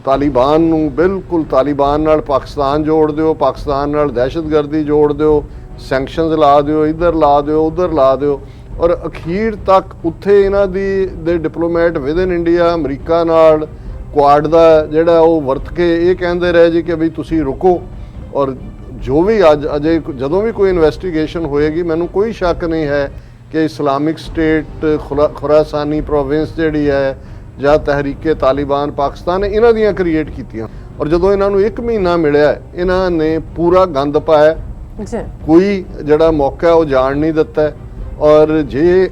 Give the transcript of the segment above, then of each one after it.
ਤਾਲਿਬਾਨ ਨੂੰ ਬਿਲਕੁਲ ਤਾਲਿਬਾਨ ਨਾਲ ਪਾਕਿਸਤਾਨ ਜੋੜ ਦਿਓ, ਪਾਕਿਸਤਾਨ ਨਾਲ ਦਹਿਸ਼ਤਗਰਦੀ ਜੋੜ ਦਿਓ, ਸੈਂਕਸ਼ਨਸ ਲਾ ਦਿਓ, ਇੱਧਰ ਲਾ ਦਿਓ, ਉੱਧਰ ਲਾ ਦਿਓ। ਔਰ ਅਖੀਰ ਤੱਕ ਉੱਥੇ ਇਹਨਾਂ ਦੇ ਡਿਪਲੋਮੈਟ ਵਿਦਨ ਇੰਡੀਆ ਅਮਰੀਕਾ ਨਾਲ ਕੁਆਡ ਦਾ ਜਿਹੜਾ ਉਹ ਵਰਤ ਕੇ ਇਹ ਕਹਿੰਦੇ ਰਹੇ ਜੀ ਕਿ ਵੀ ਤੁਸੀਂ ਰੁਕੋ। ਔਰ ਜੋ ਵੀ ਅਜੇ ਜਦੋਂ ਵੀ ਕੋਈ ਇਨਵੈਸਟੀਗੇਸ਼ਨ ਹੋਏਗੀ, ਮੈਨੂੰ ਕੋਈ ਸ਼ੱਕ ਨਹੀਂ ਹੈ ਕਿ ਇਸਲਾਮਿਕ ਸਟੇਟ ਖੁਰਾਸਾਨੀ ਪ੍ਰੋਵਿੰਸ ਜਿਹੜੀ ਹੈ ਜਾਂ ਤਹਿਰੀਕੇ ਤਾਲਿਬਾਨ ਪਾਕਿਸਤਾਨ ਨੇ ਇਹਨਾਂ ਦੀਆਂ ਕ੍ਰੀਏਟ ਕੀਤੀਆਂ। ਔਰ ਜਦੋਂ ਇਹਨਾਂ ਨੂੰ 1 ਮਹੀਨਾ ਮਿਲਿਆ, ਇਹਨਾਂ ਨੇ ਪੂਰਾ ਗੰਦ ਪਾਇਆ, ਕੋਈ ਜਿਹੜਾ ਮੌਕਾ ਉਹ ਜਾਣ ਨਹੀਂ ਦਿੱਤਾ। ਔਰ ਜੇ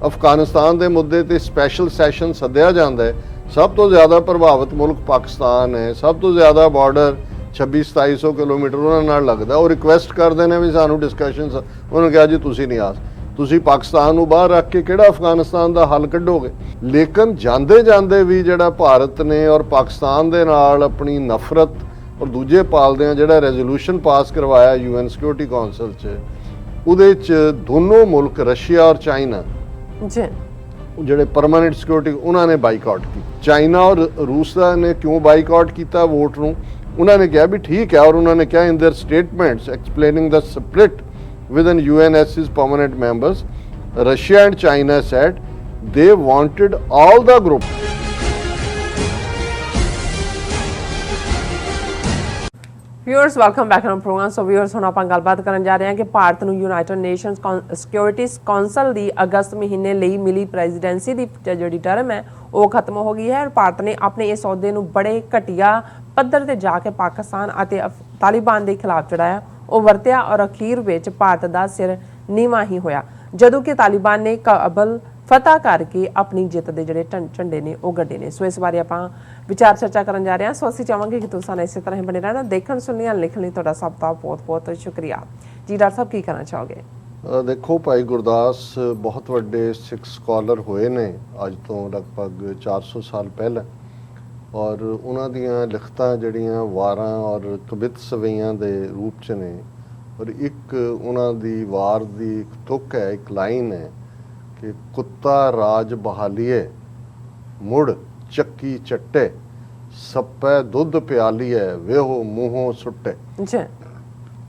ਅਫਗਾਨਿਸਤਾਨ ਦੇ ਮੁੱਦੇ ਤੇ ਸਪੈਸ਼ਲ ਸੈਸ਼ਨ ਸੱਦਿਆ ਜਾਂਦਾ ਹੈ, ਸਭ ਤੋਂ ਜ਼ਿਆਦਾ ਪ੍ਰਭਾਵਿਤ ਮੁਲਕ ਪਾਕਿਸਤਾਨ ਹੈ, ਸਭ ਤੋਂ ਜ਼ਿਆਦਾ ਬਾਰਡਰ 2600-2700 ਕਿਲੋਮੀਟਰ ਉਹਨਾਂ ਨਾਲ ਲੱਗਦਾ। ਉਹ ਰਿਕੁਐਸਟ ਕਰਦੇ ਨੇ ਵੀ ਸਾਨੂੰ ਡਿਸਕਸ਼ਨਸ, ਉਹਨਾਂ ਨੇ ਕਿਹਾ ਜੀ ਤੁਸੀਂ ਨਹੀਂ ਆ, ਤੁਸੀਂ ਪਾਕਿਸਤਾਨ ਨੂੰ ਬਾਹਰ ਰੱਖ ਕੇ ਕਿਹੜਾ ਅਫਗਾਨਿਸਤਾਨ ਦਾ ਹੱਲ ਕੱਢੋਗੇ। ਲੇਕਿਨ ਜਾਂਦੇ ਜਾਂਦੇ ਵੀ ਜਿਹੜਾ ਭਾਰਤ ਨੇ ਔਰ ਪਾਕਿਸਤਾਨ ਦੇ ਨਾਲ ਆਪਣੀ ਨਫ਼ਰਤ ਔਰ ਦੂਜੇ ਪਾਲਦਿਆਂ ਜਿਹੜਾ ਰੈਜ਼ੋਲੂਸ਼ਨ ਪਾਸ ਕਰਵਾਇਆ UN ਸਿਕਿਉਰਿਟੀ ਕੌਂਸਲ 'ਚ, ਉਹਦੇ 'ਚ ਦੋਨੋਂ ਮੁਲਕ ਰਸ਼ੀਆ ਔਰ ਚਾਈਨਾ ਜਿਹੜੇ ਪਰਮਾਨੈਂਟ ਸਿਕਿਉਰਿਟੀ ਉਹਨਾਂ ਨੇ ਬਾਈਕਾਟ ਕੀਤੀ। ਚਾਈਨਾ ਔਰ ਰੂਸ ਦਾ ਨੇ ਕਿਉਂ ਬਾਈਕਾਟ ਕੀਤਾ ਵੋਟ ਨੂੰ, ਉਹਨਾਂ ਨੇ ਕਿਹਾ ਵੀ ਠੀਕ ਹੈ। ਔਰ ਉਹਨਾਂ ਨੇ ਕਿਹਾ in their statements explaining the split within UNSC's permanent members, Russia and China said they wanted all the group. Viewers, welcome back on program. So viewers, ਹੁਣ ਆਪਾਂ ਗੱਲਬਾਤ ਕਰਨ ਜਾ ਰਹੇ ਹਾਂ ਕਿ ਭਾਰਤ ਨੂੰ ਯੂਨਾਈਟਿਡ ਨੇਸ਼ਨਸ ਸਿਕਿਉਰਿਟੀ ਕੌਂਸਲ ਦੀ ਅਗਸਤ ਮਹੀਨੇ ਲਈ ਮਿਲੀ ਪ੍ਰੈਜ਼ੀਡੈਂਸੀ ਦੀ ਜਿਹੜੀ ਟਰਮ ਹੈ ਉਹ ਖਤਮ ਹੋ ਗਈ ਹੈ। ਔਰ ਭਾਰਤ ਨੇ ਆਪਣੇ ਇਸ ਅਹੁਦੇ ਨੂੰ ਬੜੇ ਘਟੀਆ ਪੱਧਰ ਤੇ ਜਾ ਕੇ ਪਾਕਿਸਤਾਨ ਅਤੇ ਤਾਲਿਬਾਨ ਦੇ ਖਿਲਾਫ ਚੜਾਇਆ, ਉਹ ਵਰਤਿਆ। ਔਰ ਅਖੀਰ ਵਿੱਚ ਭਾਰਤ ਦਾ ਸਿਰ ਨੀਵਾਂ ਹੀ ਹੋਇਆ ਜਦੋਂ ਕਿ ਤਾਲਿਬਾਨ ਨੇ ਕਾਬਲ ਫਤਹ ਕਰਕੇ ਆਪਣੀ ਜਿੱਤ ਦੇ ਜਿਹੜੇ ਝੰਡੇ ਨੇ ਉਹ ਗੱਡੇ ਨੇ। ਸੋ ਇਸ ਬਾਰੇ ਆਪਾਂ ਵਿਚਾਰ ਚਰਚਾ ਕਰਨ ਜਾ ਰਹੇ ਹਾਂ। ਸੋ ਅਸੀਂ ਚਾਹਾਂਗੇ ਕਿ ਤੁਸੀਂ ਇਸੇ ਤਰ੍ਹਾਂ ਹੀ ਬਣੇ ਰਹਿਣਾ। ਦੇਖਣ ਸੁਣਨ ਲਿਖਣ ਲਈ ਤੁਹਾਡਾ ਸਭ ਦਾ ਬਹੁਤ ਬਹੁਤ ਸ਼ੁਕਰੀਆ ਜੀ। ਡਾਕਟਰ ਸਾਹਿਬ ਕੀ ਕਹਿਣਾ ਚਾਹੋਗੇ? ਦੇਖੋ ਭਾਈ ਗੁਰਦਾਸ ਬਹੁਤ ਵੱਡੇ ਸਿੱਖ ਸਕਾਲਰ ਹੋਏ ਨੇ ਅੱਜ ਤੋਂ ਲਗਭਗ 400 ਸਾਲ ਪਹਿਲਾਂ, ਔਰ ਉਹਨਾਂ ਦੀਆਂ ਲਿਖਤਾਂ ਜਿਹੜੀਆਂ ਵਾਰਾਂ ਔਰ ਕਵਿਤ ਸਵਈਆਂ ਦੇ ਰੂਪ 'ਚ ਨੇ। ਔਰ ਇੱਕ ਉਹਨਾਂ ਦੀ ਵਾਰ ਦੀ ਇੱਕ ਤੁਕ ਹੈ, ਇੱਕ ਲਾਈਨ ਹੈ ਕਿ ਕੁੱਤਾ ਰਾਜ ਬਹਾਲੀਏ ਮੁੜ ਚੱਕੀ ਚੱਟੇ, ਸੱਪੈ ਦੁੱਧ ਪਿਆਲੀਏ ਵੇਹੋ ਮੂੰਹੋਂ ਸੁੱਟੇ।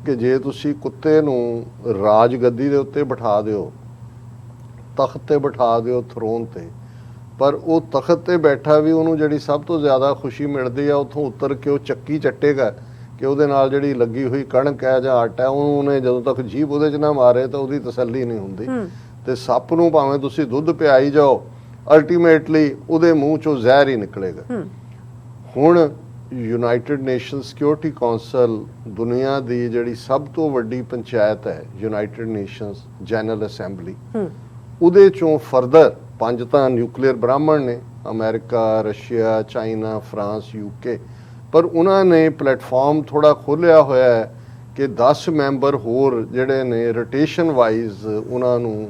ਕਿ ਜੇ ਤੁਸੀਂ ਕੁੱਤੇ ਨੂੰ ਰਾਜ ਗੱਦੀ ਦੇ ਉੱਤੇ ਬਿਠਾ ਦਿਓ, ਤਖਤ ਤੇ ਬਿਠਾ ਦਿਓ, ਥਰੋਨ ਤੇ, ਪਰ ਉਹ ਤਖਤ ਤੇ ਬੈਠਾ ਵੀ ਉਹਨੂੰ ਜਿਹੜੀ ਸਭ ਤੋਂ ਜ਼ਿਆਦਾ ਖੁਸ਼ੀ ਮਿਲਦੀ ਆ ਉੱਥੋਂ ਉਤਰ ਕੇ ਉਹ ਚੱਕੀ ਚੱਟੇਗਾ ਕਿ ਉਹਦੇ ਨਾਲ ਜਿਹੜੀ ਲੱਗੀ ਹੋਈ ਕਣਕ ਹੈ ਜਾਂ ਆਟਾ ਉਹਨੇ ਜਦੋਂ ਤੱਕ ਜੀਭ ਉਹਦੇ 'ਚ ਨਾ ਮਾਰੇ ਤਾਂ ਉਹਦੀ ਤਸੱਲੀ ਨਹੀਂ ਹੁੰਦੀ। ਤੇ ਸੱਪ ਨੂੰ ਭਾਵੇਂ ਤੁਸੀਂ ਦੁੱਧ ਪਿਆਈ ਜਾਓ, ਅਲਟੀਮੇਟਲੀ ਉਹਦੇ ਮੂੰਹ 'ਚੋਂ ਜ਼ਹਿਰ ਹੀ ਨਿਕਲੇਗਾ। ਹੁਣ ਯੂਨਾਈਟਿਡ ਨੇਸ਼ਨ ਸਿਕਿਉਰਿਟੀ ਕੌਂਸਲ ਦੁਨੀਆ ਦੀ ਜਿਹੜੀ ਸਭ ਤੋਂ ਵੱਡੀ ਪੰਚਾਇਤ ਹੈ, ਯੂਨਾਈਟਿਡ ਨੇਸ਼ਨਸ ਜਨਰਲ ਅਸੈਂਬਲੀ, ਉਹਦੇ 'ਚੋਂ ਫਰਦਰ 5 ਤਾਂ ਨਿਊਕਲੀਅਰ ਬ੍ਰਾਹਮਣ ਨੇ, America, Russia, China, France, UK। ਪਰ ਉਹਨਾਂ ਨੇ ਪਲੇਟਫਾਰਮ ਥੋੜ੍ਹਾ ਖੋਲ੍ਹਿਆ ਹੋਇਆ ਹੈ ਕਿ 10 ਮੈਂਬਰ ਹੋਰ ਜਿਹੜੇ ਨੇ ਰੋਟੇਸ਼ਨ ਵਾਈਜ਼ ਉਹਨਾਂ ਨੂੰ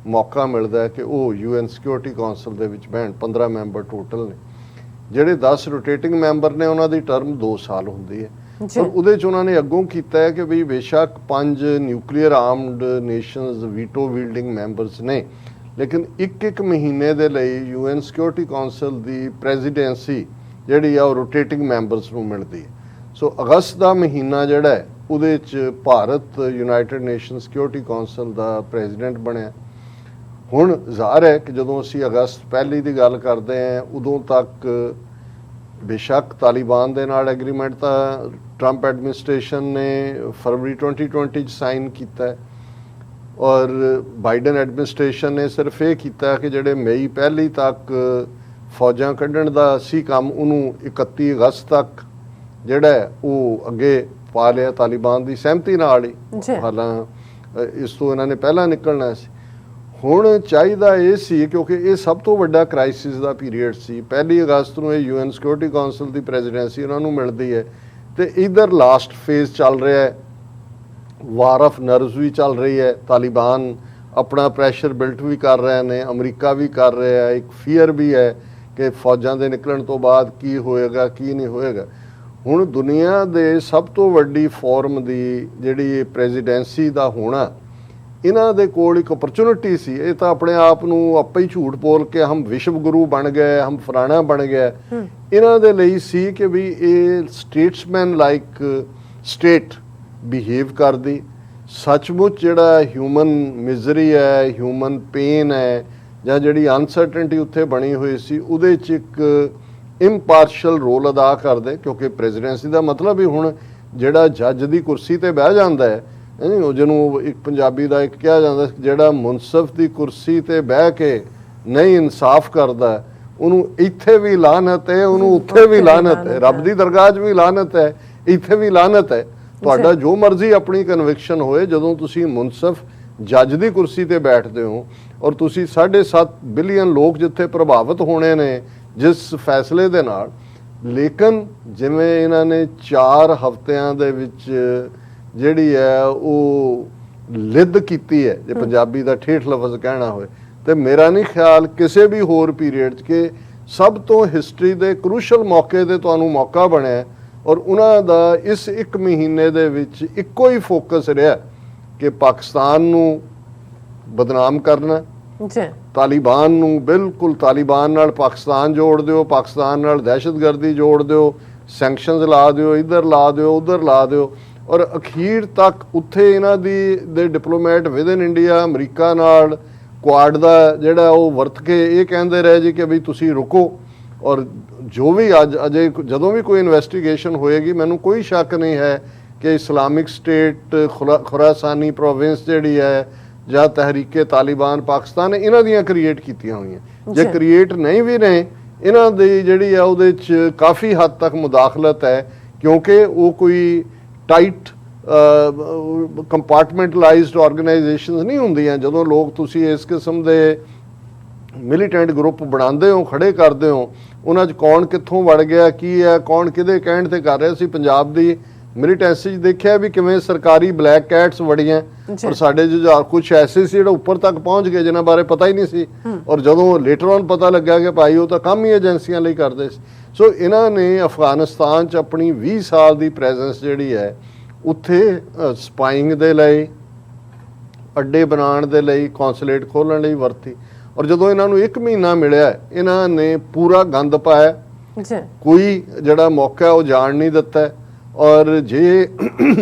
ਮੌਕਾ ਮਿਲਦਾ ਹੈ ਕਿ ਉਹ UN ਸਿਕਿਉਰਿਟੀ ਕੌਂਸਲ ਦੇ ਵਿੱਚ ਬਹਿਣ। 15 ਮੈਂਬਰ ਟੋਟਲ ਨੇ। ਜਿਹੜੇ 10 ਰੋਟੇਟਿੰਗ ਮੈਂਬਰ ਨੇ ਉਹਨਾਂ ਦੀ ਟਰਮ 2 ਸਾਲ ਹੁੰਦੀ ਹੈ। ਪਰ ਉਹਦੇ 'ਚ ਉਹਨਾਂ ਨੇ ਅੱਗੋਂ ਕੀਤਾ ਹੈ ਕਿ ਵੀ ਬੇਸ਼ੱਕ 5 nuclear armed nations veto wielding members ਨੇ, ਲੇਕਿਨ ਇੱਕ ਮਹੀਨੇ ਦੇ ਲਈ UN ਸਿਕਿਉਰਿਟੀ ਕੌਂਸਲ ਦੀ ਪ੍ਰੈਜ਼ੀਡੈਂਸੀ ਜਿਹੜੀ ਆ ਉਹ ਰੋਟੇਟਿੰਗ ਮੈਂਬਰਸ ਨੂੰ ਮਿਲਦੀ ਹੈ। ਸੋ ਅਗਸਤ ਦਾ ਮਹੀਨਾ ਜਿਹੜਾ ਹੈ ਉਹਦੇ 'ਚ Bharat United Nation security council ਦਾ ਪ੍ਰੈਜ਼ੀਡੈਂਟ ਬਣਿਆ। ਹੁਣ ਜ਼ਾਹਰ ਹੈ ਕਿ ਜਦੋਂ ਅਸੀਂ ਅਗਸਤ ਪਹਿਲੀ ਦੀ ਗੱਲ ਕਰਦੇ ਹਾਂ ਉਦੋਂ ਤੱਕ ਬੇਸ਼ੱਕ ਤਾਲਿਬਾਨ ਦੇ ਨਾਲ ਐਗਰੀਮੈਂਟ ਤਾਂ ਟਰੰਪ ਐਡਮਿਨਿਸਟ੍ਰੇਸ਼ਨ ਨੇ ਫਰਵਰੀ 2020 'ਚ ਸਾਈਨ ਕੀਤਾ ਹੈ, ਔਰ ਬਾਈਡਨ ਐਡਮਿਨਿਸਟ੍ਰੇਸ਼ਨ ਨੇ ਸਿਰਫ ਇਹ ਕੀਤਾ ਕਿ ਜਿਹੜੇ ਮਈ ਪਹਿਲੀ ਤੱਕ ਫੌਜਾਂ ਕੱਢਣ ਦਾ ਸੀ ਕੰਮ, ਉਹਨੂੰ 31 ਅਗਸਤ ਤੱਕ ਜਿਹੜਾ ਉਹ ਅੱਗੇ ਪਾ ਲਿਆ ਤਾਲਿਬਾਨ ਦੀ ਸਹਿਮਤੀ ਨਾਲ ਹੀ। ਹਾਲਾਂ ਇਸ ਤੋਂ ਇਹਨਾਂ ਨੇ ਪਹਿਲਾਂ ਨਿਕਲਣਾ ਸੀ। ਹੁਣ ਚਾਹੀਦਾ ਇਹ ਸੀ ਕਿਉਂਕਿ ਇਹ ਸਭ ਤੋਂ ਵੱਡਾ ਕ੍ਰਾਈਸਿਸ ਦਾ ਪੀਰੀਅਡ ਸੀ। 1 ਅਗਸਤ ਨੂੰ ਇਹ UN ਸਿਕਿਉਰਿਟੀ ਕੌਂਸਲ ਦੀ ਪ੍ਰੈਜ਼ੀਡੈਂਸੀ ਉਹਨਾਂ ਨੂੰ ਮਿਲਦੀ ਹੈ ਤੇ ਇਧਰ ਲਾਸਟ ਫੇਜ਼ ਚੱਲ ਰਿਹਾ ਹੈ, ਵਾਰ ਆਫ ਨਰਵਸ ਵੀ ਚੱਲ ਰਹੀ ਹੈ। ਤਾਲਿਬਾਨ ਆਪਣਾ ਪ੍ਰੈਸ਼ਰ ਬਿਲਟ ਵੀ ਕਰ ਰਹੇ ਨੇ, ਅਮਰੀਕਾ ਵੀ ਕਰ ਰਿਹਾ, ਇੱਕ ਫੀਅਰ ਵੀ ਹੈ ਕਿ ਫੌਜਾਂ ਦੇ ਨਿਕਲਣ ਤੋਂ ਬਾਅਦ ਕੀ ਹੋਏਗਾ ਕੀ ਨਹੀਂ ਹੋਏਗਾ। ਹੁਣ ਦੁਨੀਆ ਦੇ ਸਭ ਤੋਂ ਵੱਡੀ ਫੋਰਮ ਦੀ ਜਿਹੜੀ ਪ੍ਰੈਜ਼ੀਡੈਂਸੀ ਦਾ ਹੋਣਾ, ਇਹਨਾਂ ਦੇ ਕੋਲ ਇੱਕ ਓਪਰਚੁਨਿਟੀ ਸੀ। ਇਹ ਤਾਂ ਆਪਣੇ ਆਪ ਨੂੰ ਆਪੇ ਹੀ ਝੂਠ ਬੋਲ ਕੇ ਹਮ ਵਿਸ਼ਵ ਗੁਰੂ ਬਣ ਗਏ, ਹਮ ਫਲਾਣਾ ਬਣ ਗਏ। ਇਹਨਾਂ ਦੇ ਲਈ ਸੀ ਕਿ ਵੀ ਇਹ ਸਟੇਟਸਮੈਨ ਲਾਈਕ ਸਟੇਟ ਬਿਹੇਵ ਕਰਦੀ। ਸੱਚਮੁੱਚ ਜਿਹੜਾ ਹਿਊਮਨ ਮਿਜ਼ਰੀ ਹੈ, ਹਿਊਮਨ ਪੇਨ ਹੈ, ਜਾਂ ਜਿਹੜੀ ਅਨਸਰਟਨਟੀ ਉੱਥੇ ਬਣੀ ਹੋਈ ਸੀ, ਉਹਦੇ 'ਚ ਇੱਕ ਇੰਪਾਰਸ਼ਲ ਰੋਲ ਅਦਾ ਕਰਦੇ। ਕਿਉਂਕਿ ਪ੍ਰੈਜ਼ੀਡੈਂਸੀ ਦਾ ਮਤਲਬ ਹੀ ਹੁਣ ਜਿਹੜਾ ਜੱਜ ਦੀ ਕੁਰਸੀ ਤੇ ਬਹਿ ਜਾਂਦਾ ਹੈ, ਉਹ ਜਿਹਨੂੰ ਇੱਕ ਪੰਜਾਬੀ ਦਾ ਇੱਕ ਕਿਹਾ ਜਾਂਦਾ, ਜਿਹੜਾ ਮੁਨਸਫ ਦੀ ਕੁਰਸੀ ਤੇ ਬਹਿ ਕੇ ਨਹੀਂ ਇਨਸਾਫ ਕਰਦਾ, ਉਹਨੂੰ ਇੱਥੇ ਵੀ ਲਾਹਨਤ ਹੈ, ਉਹਨੂੰ ਉੱਥੇ ਵੀ ਲਾਹਨਤ ਹੈ, ਰੱਬ ਦੀ ਦਰਗਾਹ 'ਚ ਵੀ ਲਾਹਨਤ ਹੈ, ਇੱਥੇ ਵੀ ਲਾਹਨਤ ਹੈ। ਤੁਹਾਡਾ ਜੋ ਮਰਜ਼ੀ ਆਪਣੀ ਕਨਵਿਕਸ਼ਨ ਹੋਏ, ਜਦੋਂ ਤੁਸੀਂ ਮੁਨਸਫ ਜੱਜ ਦੀ ਕੁਰਸੀ ਤੇ ਬੈਠਦੇ ਹੋ ਔਰ ਤੁਸੀਂ 7.5 ਬਿਲੀਅਨ ਲੋਕ ਜਿੱਥੇ ਪ੍ਰਭਾਵਿਤ ਹੋਣੇ ਨੇ ਜਿਸ ਫੈਸਲੇ ਦੇ ਨਾਲ, ਲੇਕਿਨ ਜਿਵੇਂ ਇਹਨਾਂ ਨੇ 4 ਹਫ਼ਤਿਆਂ ਦੇ ਵਿੱਚ ਜਿਹੜੀ ਹੈ ਉਹ ਲਿੱਦ ਕੀਤੀ ਹੈ, ਜੇ ਪੰਜਾਬੀ ਦਾ ਠੇਠ ਲਫ਼ਜ਼ ਕਹਿਣਾ ਹੋਵੇ, ਤੇ ਮੇਰਾ ਨਹੀਂ ਖਿਆਲ ਕਿਸੇ ਵੀ ਹੋਰ ਪੀਰੀਅਡ 'ਚ ਕਿ ਸਭ ਤੋਂ ਹਿਸਟਰੀ ਦੇ ਕਰੂਸ਼ਲ ਮੌਕੇ ਤੇ ਤੁਹਾਨੂੰ ਮੌਕਾ ਬਣਿਆ। ਔਰ ਉਹਨਾਂ ਦਾ ਇਸ 1 ਮਹੀਨੇ ਦੇ ਵਿੱਚ ਇੱਕੋ ਹੀ ਫੋਕਸ ਰਿਹਾ ਕਿ ਪਾਕਿਸਤਾਨ ਨੂੰ ਬਦਨਾਮ ਕਰਨਾ, ਤਾਲਿਬਾਨ ਨੂੰ, ਬਿਲਕੁਲ ਤਾਲਿਬਾਨ ਨਾਲ ਪਾਕਿਸਤਾਨ ਜੋੜ ਦਿਓ, ਪਾਕਿਸਤਾਨ ਨਾਲ ਦਹਿਸ਼ਤਗਰਦੀ ਜੋੜ ਦਿਓ, ਸੈਂਕਸ਼ਨਸ ਲਾ ਦਿਓ, ਇੱਧਰ ਲਾ ਦਿਓ, ਉੱਧਰ ਲਾ ਦਿਓ। ਔਰ ਅਖੀਰ ਤੱਕ ਉੱਥੇ ਇਹਨਾਂ ਦੇ diplomat with in India America ਨਾਲ ਕੁਆਡ ਦਾ ਜਿਹੜਾ ਉਹ ਵਰਤ ਕੇ ਇਹ ਕਹਿੰਦੇ ਰਹੇ ਜੀ ਕਿ ਵੀ ਤੁਸੀਂ ਰੁਕੋ। ਔਰ ਜੋ ਵੀ ਅਜੇ ਜਦੋਂ ਵੀ ਕੋਈ ਇਨਵੈਸਟੀਗੇਸ਼ਨ ਹੋਏਗੀ, ਮੈਨੂੰ ਕੋਈ ਸ਼ੱਕ ਨਹੀਂ ਹੈ ਕਿ ਇਸਲਾਮਿਕ ਸਟੇਟ ਖੁਰਾਸਾਨੀ ਪ੍ਰੋਵਿੰਸ ਜਿਹੜੀ ਹੈ ਜਾਂ ਤਹਿਰੀਕੇ ਤਾਲਿਬਾਨ ਪਾਕਿਸਤਾਨ ਨੇ ਇਹਨਾਂ ਦੀਆਂ ਕ੍ਰੀਏਟ ਕੀਤੀਆਂ ਹੋਈਆਂ। ਜੇ ਕ੍ਰੀਏਟ ਨਹੀਂ ਵੀ ਨੇ, ਇਹਨਾਂ ਦੀ ਜਿਹੜੀ ਆ ਉਹਦੇ 'ਚ ਕਾਫੀ ਹੱਦ ਤੱਕ ਮੁਦਾਖਲਤ ਹੈ, ਕਿਉਂਕਿ ਉਹ ਕੋਈ ਟਾਈਟ ਕੰਪਾਰਟਮੈਂਟਲਾਈਜ਼ਡ ਆਰਗੇਨਾਈਜੇਸ਼ਨਸ ਨਹੀਂ ਹੁੰਦੀਆਂ। ਜਦੋਂ ਲੋਕ ਤੁਸੀਂ ਇਸ ਕਿਸਮ ਦੇ ਮਿਲੀਟੈਂਟ ਗਰੁੱਪ ਬਣਾਉਂਦੇ ਹੋ, ਖੜੇ ਕਰਦੇ ਹੋ, ਉਹਨਾਂ 'ਚ ਕੌਣ ਕਿੱਥੋਂ ਵੜ ਗਿਆ, ਕੀ ਹੈ, ਕੌਣ ਕਿਹਦੇ ਕਹਿਣ ਤੇ ਕਰ ਰਿਹਾ ਸੀ। ਪੰਜਾਬ ਦੀ ਮਿਲੀਟੈਂਸੀ 'ਚ ਦੇਖਿਆ ਵੀ ਕਿਵੇਂ ਸਰਕਾਰੀ ਬਲੈਕ ਕੈਟਸ ਵੜੀਆਂ, ਔਰ ਸਾਡੇ ਜੁਝਾਰ ਕੁਝ ਐਸੇ ਸੀ ਜਿਹੜਾ ਉੱਪਰ ਤੱਕ ਪਹੁੰਚ ਗਏ ਜਿਨ੍ਹਾਂ ਬਾਰੇ ਪਤਾ ਹੀ ਨਹੀਂ ਸੀ। ਔਰ ਜਦੋਂ ਲੇਟਰ ਔਨ ਪਤਾ ਲੱਗਾ ਕਿ ਭਾਈ ਉਹ ਤਾਂ ਕੰਮ ਹੀ ਏਜੰਸੀਆਂ ਲਈ ਕਰਦੇ ਸੀ। ਸੋ ਇਹਨਾਂ ਨੇ ਅਫਗਾਨਿਸਤਾਨ 'ਚ ਆਪਣੀ 20 ਸਾਲ ਦੀ ਪ੍ਰੈਜ਼ੈਂਸ ਜਿਹੜੀ ਹੈ ਉੱਥੇ ਸਪਾਈਂਗ ਦੇ ਲਈ, ਅੱਡੇ ਬਣਾਉਣ ਦੇ ਲਈ, ਕੌਂਸੂਲੇਟ ਖੋਲ੍ਹਣ ਲਈ ਵਰਤੀ। ਔਰ ਜਦੋਂ ਇਹਨਾਂ ਨੂੰ 1 ਮਹੀਨਾ ਮਿਲਿਆ, ਇਹਨਾਂ ਨੇ ਪੂਰਾ ਗੰਦ ਪਾਇਆ, ਕੋਈ ਜਿਹੜਾ ਮੌਕਾ ਉਹ ਜਾਣ ਨਹੀਂ ਦਿੱਤਾ। ਔਰ ਜੇ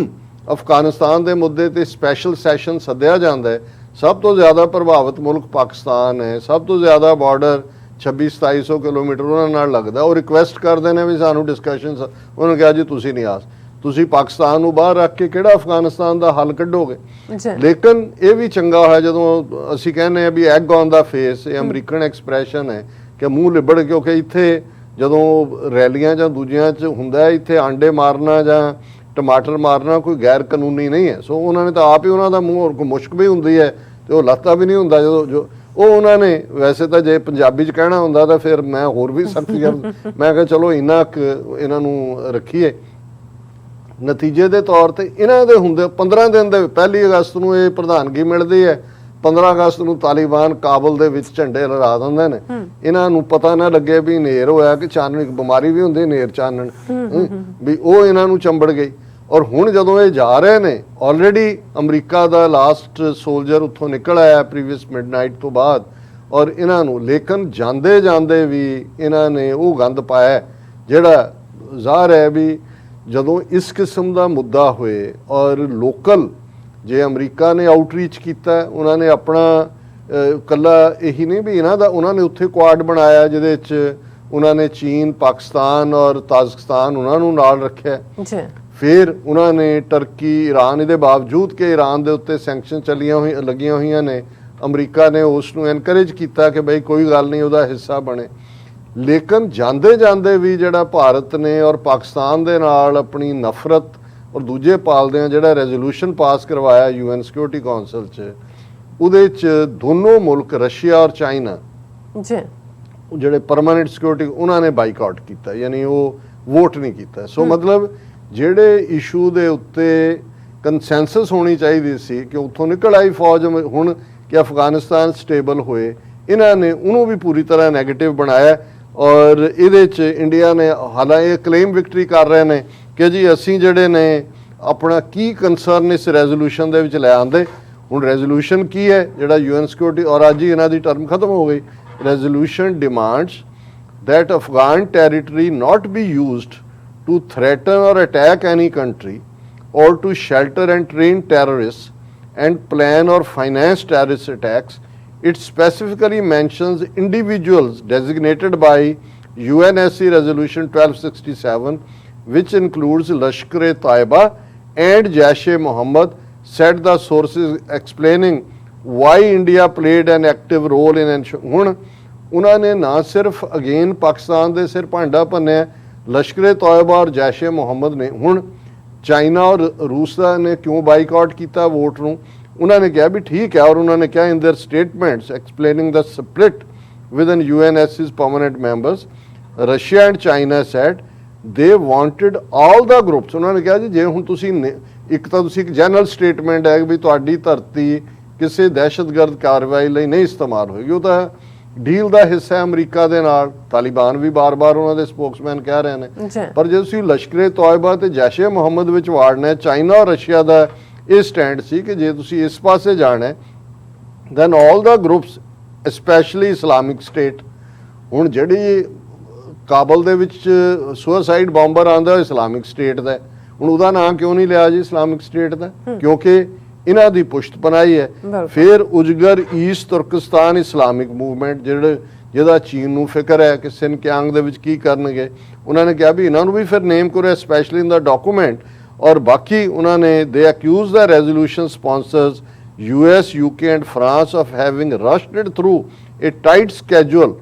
ਅਫਗਾਨਿਸਤਾਨ ਦੇ ਮੁੱਦੇ ਤੇ ਸਪੈਸ਼ਲ ਸੈਸ਼ਨ ਸੱਦਿਆ ਜਾਂਦਾ ਹੈ, ਸਭ ਤੋਂ ਜ਼ਿਆਦਾ ਪ੍ਰਭਾਵਿਤ ਮੁਲਕ ਪਾਕਿਸਤਾਨ ਹੈ, ਸਭ ਤੋਂ ਜ਼ਿਆਦਾ ਬਾਰਡਰ 2600-2700 ਕਿਲੋਮੀਟਰ ਉਹਨਾਂ ਨਾਲ ਲੱਗਦਾ। ਉਹ ਰਿਕੁਐਸਟ ਕਰਦੇ ਨੇ ਵੀ ਸਾਨੂੰ ਡਿਸਕਸ਼ਨਸ, ਉਹਨਾਂ ਨੇ ਕਿਹਾ ਜੀ ਤੁਸੀਂ ਨਹੀਂ ਆ, ਤੁਸੀਂ ਪਾਕਿਸਤਾਨ ਨੂੰ ਬਾਹਰ ਰੱਖ ਕੇ ਕਿਹੜਾ ਅਫਗਾਨਿਸਤਾਨ ਦਾ ਹੱਲ ਕੱਢੋਗੇ। ਲੇਕਿਨ ਇਹ ਵੀ ਚੰਗਾ ਹੋਇਆ ਜਦੋਂ ਅਸੀਂ ਕਹਿੰਦੇ ਹਾਂ ਵੀ ਐਗ ਔਨ ਦਾ ਫੇਸ, ਇਹ ਅਮਰੀਕਨ ਐਕਸਪ੍ਰੈਸ਼ਨ ਹੈ ਕਿ ਮੂੰਹ ਲਿਬੜ, ਕਿਉਂਕਿ ਇੱਥੇ ਜਦੋਂ ਰੈਲੀਆਂ ਜਾਂ ਦੂਜਿਆਂ 'ਚ ਹੁੰਦਾ, ਇੱਥੇ ਆਂਡੇ ਮਾਰਨਾ ਜਾਂ ਟਮਾਟਰ ਮਾਰਨਾ ਕੋਈ ਗੈਰ ਕਾਨੂੰਨੀ ਨਹੀਂ ਹੈ। ਸੋ ਉਹਨਾਂ ਨੇ ਤਾਂ ਆਪ ਹੀ, ਉਹਨਾਂ ਦਾ ਮੂੰਹ ਮੁਸ਼ਕ ਵੀ ਹੁੰਦੀ ਹੈ ਤੇ ਉਹ ਲੱਤਾ ਵੀ ਨਹੀਂ ਹੁੰਦਾ ਜਦੋਂ ਜੋ ਉਹ ਉਹਨਾਂ ਨੇ, ਵੈਸੇ ਤਾਂ ਜੇ ਪੰਜਾਬੀ 'ਚ ਕਹਿਣਾ ਹੁੰਦਾ ਤਾਂ ਫਿਰ ਮੈਂ ਹੋਰ ਵੀ ਸਖਤ ਮੈਂ ਕਿਹਾ ਚਲੋ ਇੰਨਾ ਇਹਨਾਂ ਨੂੰ ਰੱਖੀਏ। ਨਤੀਜੇ ਦੇ ਤੌਰ ਤੇ ਇਹਨਾਂ ਦੇ ਹੁੰਦੇ 15 ਦਿਨ ਦੇ 1 ਅਗਸਤ ਨੂੰ ਇਹ ਪ੍ਰਧਾਨਗੀ ਮਿਲਦੀ ਹੈ, 15 ਅਗਸਤ ਨੂੰ ਤਾਲਿਬਾਨ ਕਾਬਲ ਦੇ ਵਿੱਚ ਝੰਡੇ ਲਹਿਰਾ ਦਿੰਦੇ ਨੇ। ਇਹਨਾਂ ਨੂੰ ਪਤਾ ਨਾ ਲੱਗੇ ਵੀ ਹਨੇਰ ਹੋਇਆ ਕਿ ਚਾਨਣ, ਇੱਕ ਬਿਮਾਰੀ ਵੀ ਹੁੰਦੀ ਹਨੇਰ ਚਾਨਣ, ਵੀ ਉਹ ਇਹਨਾਂ ਨੂੰ ਚੰਬੜ ਗਈ। ਔਰ ਹੁਣ ਜਦੋਂ ਇਹ ਜਾ ਰਹੇ ਨੇ, ਆਲਰੇਡੀ ਅਮਰੀਕਾ ਦਾ ਲਾਸਟ ਸੋਲਜਰ ਉੱਥੋਂ ਨਿਕਲ ਆਇਆ ਪ੍ਰੀਵੀਅਸ ਮਿਡਨਾਈਟ ਤੋਂ ਬਾਅਦ, ਔਰ ਇਹਨਾਂ ਨੂੰ ਲੇਕਿਨ ਜਾਂਦੇ ਜਾਂਦੇ ਵੀ ਇਹਨਾਂ ਨੇ ਉਹ ਗੰਦ ਪਾਇਆ ਜਿਹੜਾ ਜ਼ਾਹਰ ਹੈ ਵੀ ਜਦੋਂ ਇਸ ਕਿਸਮ ਦਾ ਮੁੱਦਾ ਹੋਏ। ਔਰ ਲੋਕਲ ਜੇ ਅਮਰੀਕਾ ਨੇ ਆਊਟਰੀਚ ਕੀਤਾ, ਉਹਨਾਂ ਨੇ ਆਪਣਾ ਇਕੱਲਾ ਇਹੀ ਨਹੀਂ ਵੀ ਇਹਨਾਂ ਦਾ, ਉਹਨਾਂ ਨੇ ਉੱਥੇ ਕੁਆਡ ਬਣਾਇਆ ਜਿਹਦੇ 'ਚ ਉਹਨਾਂ ਨੇ ਚੀਨ, ਪਾਕਿਸਤਾਨ ਔਰ ਤਾਜ਼ਿਕਸਤਾਨ ਉਹਨਾਂ ਨੂੰ ਨਾਲ ਰੱਖਿਆ। ਫਿਰ ਉਹਨਾਂ ਨੇ ਟਰਕੀ, ਈਰਾਨ, ਇਹਦੇ ਬਾਵਜੂਦ ਕਿ ਈਰਾਨ ਦੇ ਉੱਤੇ ਸੈਂਕਸ਼ਨ ਲੱਗੀਆਂ ਹੋਈਆਂ ਨੇ, ਅਮਰੀਕਾ ਨੇ ਉਸ ਨੂੰ ਐਨਕਰੇਜ ਕੀਤਾ ਕਿ ਬਈ ਕੋਈ ਗੱਲ ਨਹੀਂ, ਉਹਦਾ ਹਿੱਸਾ ਬਣੇ। ਲੇਕਿਨ ਜਾਂਦੇ ਜਾਂਦੇ ਵੀ ਜਿਹੜਾ ਭਾਰਤ ਨੇ ਔਰ ਪਾਕਿਸਤਾਨ ਦੇ ਨਾਲ ਆਪਣੀ ਨਫ਼ਰਤ ਔਰ ਦੂਜੇ ਪਾਲਦਿਆਂ ਜਿਹੜਾ ਰੈਜ਼ੋਲੂਸ਼ਨ ਪਾਸ ਕਰਵਾਇਆ UN ਸਿਕਿਉਰਿਟੀ ਕੌਂਸਲ 'ਚ, ਉਹਦੇ 'ਚ ਦੋਨੋਂ ਮੁਲਕ ਰਸ਼ੀਆ ਔਰ ਚਾਈਨਾ ਜਿਹੜੇ ਪਰਮਾਨੈਂਟ ਸਿਕਿਉਰਿਟੀ, ਉਹਨਾਂ ਨੇ ਬਾਈਕਾਟ ਕੀਤਾ, ਯਾਨੀ ਉਹ ਵੋਟ ਨਹੀਂ ਕੀਤਾ। ਸੋ ਮਤਲਬ ਜਿਹੜੇ ਇਸ਼ੂ ਦੇ ਉੱਤੇ ਕੰਸੈਂਸਸ ਹੋਣੀ ਚਾਹੀਦੀ ਸੀ ਕਿ ਉੱਥੋਂ ਨਿਕਲ ਆਈ ਫੌਜ ਹੁਣ ਕਿ ਅਫਗਾਨਿਸਤਾਨ ਸਟੇਬਲ ਹੋਏ, ਇਹਨਾਂ ਨੇ ਉਹਨੂੰ ਵੀ ਪੂਰੀ ਤਰ੍ਹਾਂ ਨੈਗੇਟਿਵ ਬਣਾਇਆ। ਔਰ ਇਹਦੇ 'ਚ ਇੰਡੀਆ ਨੇ ਹਾਲਾਂਕਿ ਇਹ ਕਲੇਮ ਵਿਕਟਰੀ ਕਰ ਰਹੇ ਨੇ ਕਿ ਜੀ ਅਸੀਂ ਜਿਹੜੇ ਨੇ ਆਪਣਾ ਕੀ ਕੰਸਰਨ ਇਸ ਰੈਜ਼ੋਲੂਸ਼ਨ ਦੇ ਵਿੱਚ ਲੈ ਆਂਦੇ, ਹੁਣ ਰੈਜ਼ੋਲੂਸ਼ਨ ਕੀ ਹੈ ਜਿਹੜਾ UN ਸਿਕਿਉਰਿਟੀ, ਔਰ ਅੱਜ ਹੀ ਇਹਨਾਂ ਦੀ ਟਰਮ ਖਤਮ ਹੋ ਗਈ। Resolution demands that Afghan territory not be used to threaten or attack any country or to shelter and train terrorists and plan or finance terrorist attacks. It specifically mentions individuals designated by UNSC Resolution 1267, which includes Lashkar-e-Taiba and Jaish-e-Mohammed, said the sources, explaining why India played an active role in ensuring। ਉਹਨਾਂ ਨੇ ਨਾ ਸਿਰਫ again Pakistan ਦੇ ਸਿਰ ਭਾਂਡਾ ਭੰਨਿਆ, ਲਸ਼ਕਰ-ਏ-ਤੌਇਬਾ ਔਰ ਜੈਸ਼-ਏ-ਮੁਹੰਮਦ ਨੇ। ਹੁਣ ਚਾਈਨਾ ਔਰ ਰੂਸ ਦਾ ਨੇ ਕਿਉਂ ਬਾਈਕਾਟ ਕੀਤਾ ਵੋਟ ਨੂੰ, ਉਹਨਾਂ ਨੇ ਕਿਹਾ ਵੀ ਠੀਕ ਹੈ, ਔਰ ਉਹਨਾਂ ਨੇ ਕਿਹਾ in their statements explaining the split within UNSC's permanent members, Russia and China said they wanted all the groups. ਉਹਨਾਂ ਨੇ ਕਿਹਾ ਜੀ ਜੇ ਹੁਣ ਤੁਸੀਂ ਇੱਕ ਤਾਂ ਤੁਸੀਂ ਇੱਕ ਜਨਰਲ ਸਟੇਟਮੈਂਟ ਹੈ ਵੀ ਤੁਹਾਡੀ ਧਰਤੀ ਕਿਸੇ ਦਹਿਸ਼ਤਗਰਦ ਕਾਰਵਾਈ ਲਈ ਨਹੀਂ ਇਸਤੇਮਾਲ ਹੋਏਗੀ, ਉਹ ਤਾਂ ਡੀਲ ਦਾ ਹਿੱਸਾ ਹੈ ਅਮਰੀਕਾ ਦੇ ਨਾਲ। ਤਾਲਿਬਾਨ ਵੀ ਬਾਰ-ਬਾਰ ਉਹਨਾਂ ਦੇ ਸਪੋਕਸਮੈਨ ਕਹਿ ਰਹੇ ਨੇ। ਪਰ ਜੇ ਤੁਸੀਂ ਲਸ਼ਕਰ-ਏ-ਤੌਇਬਾ ਤੇ ਜੈਸ਼-ਏ-ਮੁਹੰਮਦ ਵਿੱਚ ਵਾੜਨਾ ਹੈ, ਚਾਈਨਾ ਔਰ ਰਸ਼ੀਆ ਦਾ ਇਹ ਸਟੈਂਡ ਸੀ ਕਿ ਜੇ ਤੁਸੀਂ ਇਸ ਪਾਸੇ ਜਾਣਾ ਹੈ then all the groups specially Islamic state. ਹੁਣ ਜਿਹੜੀ ਕਾਬਲ ਦੇ ਵਿੱਚ ਸੁਸਾਈਡ ਬੰਬਰ ਆਉਂਦਾ ਇਸਲਾਮਿਕ ਸਟੇਟ ਦਾ, ਹੁਣ ਉਹਦਾ ਨਾਂ ਕਿਉਂ ਨਹੀਂ ਲਿਆ ਜੀ ਇਸਲਾਮਿਕ ਸਟੇਟ ਦਾ? ਕਿਉਂਕਿ ਇਹਨਾਂ ਦੀ ਪੁਸ਼ਤ ਬਣਾਈ ਹੈ। ਫਿਰ ਉਜਗਰ ਈਸਟ ਤੁਰਕਿਸਤਾਨ ਇਸਲਾਮਿਕ ਮੂਵਮੈਂਟ ਜਿਹਦਾ ਚੀਨ ਨੂੰ ਫਿਕਰ ਹੈ ਕਿ ਸਿਨਕਿਆਂਗ ਦੇ ਵਿੱਚ ਕੀ ਕਰਨਗੇ, ਉਹਨਾਂ ਨੇ ਕਿਹਾ ਵੀ ਇਹਨਾਂ ਨੂੰ ਵੀ ਫਿਰ ਨੇਮ ਕਰੋ ਸਪੈਸ਼ਲੀ ਇਨ ਦਾ ਡਾਕੂਮੈਂਟ। ਔਰ ਬਾਕੀ ਉਹਨਾਂ ਨੇ ਦੇ accused the resolution sponsors US, UK and France of having rushed it through a tight schedule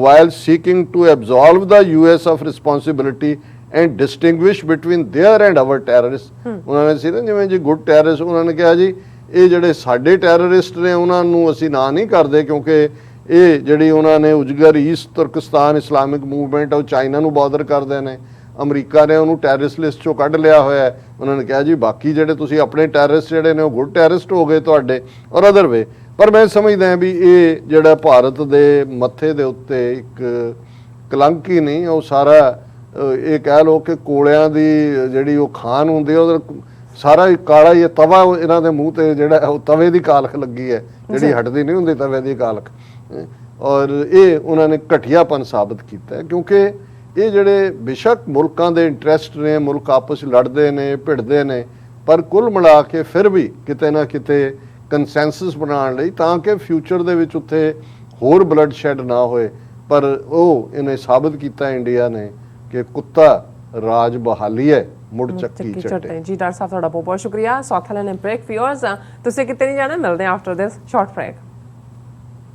while seeking to absolve the US of responsibility and distinguish between their and our terrorists। ਉਹਨਾਂ ਨੇ ਸੀ ਨਾ ਜਿਵੇਂ ਜੀ good terrorist, ਉਹਨਾਂ ਨੇ ਕਿਹਾ ਜੀ ਇਹ ਜਿਹੜੇ ਸਾਡੇ ਟੈਰਰਿਸਟ ਨੇ ਉਹਨਾਂ ਨੂੰ ਅਸੀਂ ਨਾਂ ਨਹੀਂ ਕਰਦੇ, ਕਿਉਂਕਿ ਇਹ ਜਿਹੜੀ ਉਹਨਾਂ ਨੇ ਉਜਗਰ ਈਸਟ ਤੁਰਕਿਸਤਾਨ ਇਸਲਾਮਿਕ ਮੂਵਮੈਂਟ ਉਹ ਚਾਈਨਾ ਨੂੰ ਬਾਰਡਰ ਕਰਦੇ ਨੇ, ਅਮਰੀਕਾ ਨੇ ਉਹਨੂੰ ਟੈਰਰਿਸਟ ਲਿਸਟ ਚੋਂ ਕੱਢ ਲਿਆ ਹੋਇਆ। ਉਹਨਾਂ ਨੇ ਕਿਹਾ ਜੀ ਬਾਕੀ ਜਿਹੜੇ ਤੁਸੀਂ ਆਪਣੇ ਟੈਰਰਿਸਟ ਜਿਹੜੇ ਨੇ ਉਹ ਗੁੱਡ ਟੈਰਰਿਸਟ ਹੋ ਗਏ ਤੁਹਾਡੇ ਔਰ ਅਦਰ ਵੇ। ਪਰ ਮੈਂ ਸਮਝਦਾ ਵੀ ਇਹ ਜਿਹੜਾ ਭਾਰਤ ਦੇ ਮੱਥੇ ਦੇ ਉੱਤੇ ਇੱਕ ਕਲੰਕ ਹੀ ਨਹੀਂ, ਉਹ ਸਾਰਾ ਇਹ ਕਹਿ ਲਓ ਕਿ ਕੋਲਿਆਂ ਦੀ ਜਿਹੜੀ ਉਹ ਖਾਨ ਹੁੰਦੀ ਉਹਦਾ ਸਾਰਾ ਕਾਲਾ ਹੀ ਤਵਾ ਇਹਨਾਂ ਦੇ ਮੂੰਹ ਤੇ ਜਿਹੜਾ ਉਹ ਤਵੇ ਦੀ ਕਾਲਖ ਲੱਗੀ ਹੈ, ਜਿਹੜੀ ਹਟਦੀ ਨਹੀਂ ਹੁੰਦੀ ਤਵੇ ਦੀ ਕਾਲਖ। ਔਰ ਇਹ ਉਹਨਾਂ ਨੇ ਘਟੀਆਪਨ ਸਾਬਤ ਕੀਤਾ, ਕਿਉਂਕਿ ਇਹ ਜਿਹੜੇ ਬੇਸ਼ੱਕ ਮੁਲਕਾਂ ਦੇ ਇੰਟਰਸਟ ਨੇ, ਮੁਲਕ ਆਪਸ ਲੜਦੇ ਨੇ ਭਿੜਦੇ ਨੇ, ਪਰ ਕੁੱਲ ਮਿਲਾ ਕੇ ਫਿਰ ਵੀ ਕਿਤੇ ਨਾ ਕਿਤੇ ਕੰਸੈਂਸਸ ਬਣਾਉਣ ਲਈ ਤਾਂ ਕਿ ਫਿਊਚਰ ਦੇ ਵਿੱਚ ਉੱਥੇ ਹੋਰ ਬਲੱਡ ਸ਼ੈਡ ਨਾ ਹੋਏ। ਪਰ ਉਹ ਇਹਨੇ ਸਾਬਤ ਕੀਤਾ ਇੰਡੀਆ ਨੇ ਕਿ ਕੁੱਤਾ ਰਾਜ ਬਹਾਲੀ ਹੈ ਮੁੜ ਚੱਕੀ ਚੱਟੇ। ਜੀ ਡਾਕਟਰ ਸਾਹਿਬ ਤੁਹਾਡਾ ਬਹੁਤ ਬਹੁਤ ਸ਼ੁਕਰੀਆ। ਸੌਖਾ ਲੈਣੇ ਬ੍ਰੇਕ ਫਿਓਰਸ ਤੁਸੀਂ ਕਿਤੇ ਨਹੀਂ ਜਾਣਾ, ਮਿਲਦੇ ਹਾਂ ਆਫਟਰ ਦਿਸ ਸ਼ਾਰਟ ਬ੍ਰੇਕ।